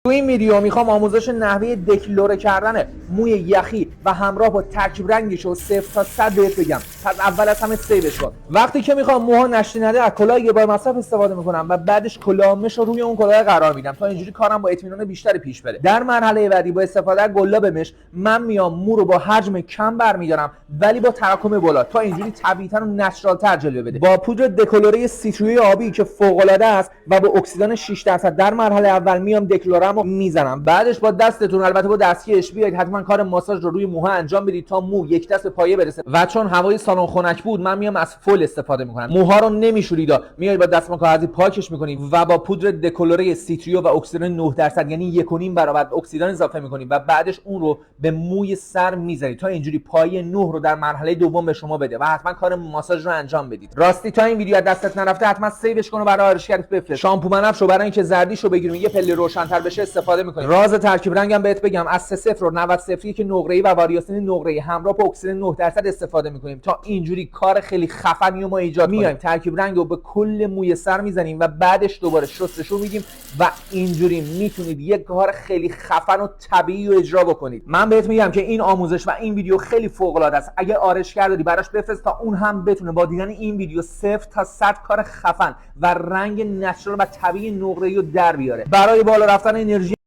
تو این ویدیو میخوام آموزش نحوه دکلوره کردن موی یخی و همراه با ترکیب رنگش رو 0 تا 100 بهت بگم. پس اول از همه سیوش کن. وقتی که میخوام موها نشتی نده از کلاه یه بار مصرف استفاده میکنم و بعدش کلاهمش رو روی اون کلاه قرار میدم تا اینجوری کارم با اطمینان بیشتری پیش بره. در مرحله بعدی با استفاده از گلاب مش من میام مو رو با حجم کم برمیدارم ولی با تراکم بالا تا اینجوری طبیعی‌تر و نچرال‌تر جلوه بده. با پودر دکلوره سیترویی آبی که فوق العاده است و با اکسیدان 6% در مرحله اول میام دکلوره‌مو میزنم. بعدش با دستتون البته با دستکش بیاید حتما کار ماساژ رو روی موها انجام بدید تا مو یک دست به پایه برسه و چون هوای سالن خنک بود من میام از فل استفاده میکنم. موها رو نمیشورید، میاید با دستمال کاغذی پاکش میکنید و با پودر دکلوره سیتریو و اکسیدان 9% یعنی 1.5 برابر اکسیدان اضافه میکنید و بعدش اون رو به موی سر میذارید تا اینجوری پایه 9 رو در مرحله دوم به شما بده و حتما کار ماساژ رو انجام بدید. راستی تا این ویدیو دستت نرفته حتما سیوش کن و برای آرایشگرت بفرست. شامپو بنفش رو برای اینکه زردیشو بگیریم یه پله روشن‌تر بشه استفاده میکنید. راز ترکیب رنگم بهت بگم، از 30 و 90 که نقره‌ای و واریاسیون نقره‌ای همراه با اکسیدان 9% استفاده میکنیم تا اینجوری کار خیلی خفنی رو ما ایجاد کنیم. میایم ترکیب رنگ رو به کل موی سر میزنیم و بعدش دوباره شستشو میدیم و اینجوری میتونید یک کار خیلی خفن و طبیعی رو اجرا بکنید. من بهت میگم که این آموزش و این ویدیو خیلی فوق العاده است. اگه آرایشگر داری براش بفرست تا اون هم بتونه با دیدن این ویدیو 0 تا 100 کار خفن و رنگ نچرال و طبیعی نقره‌ای رو در بیاره. برای بالا رفتن انرژی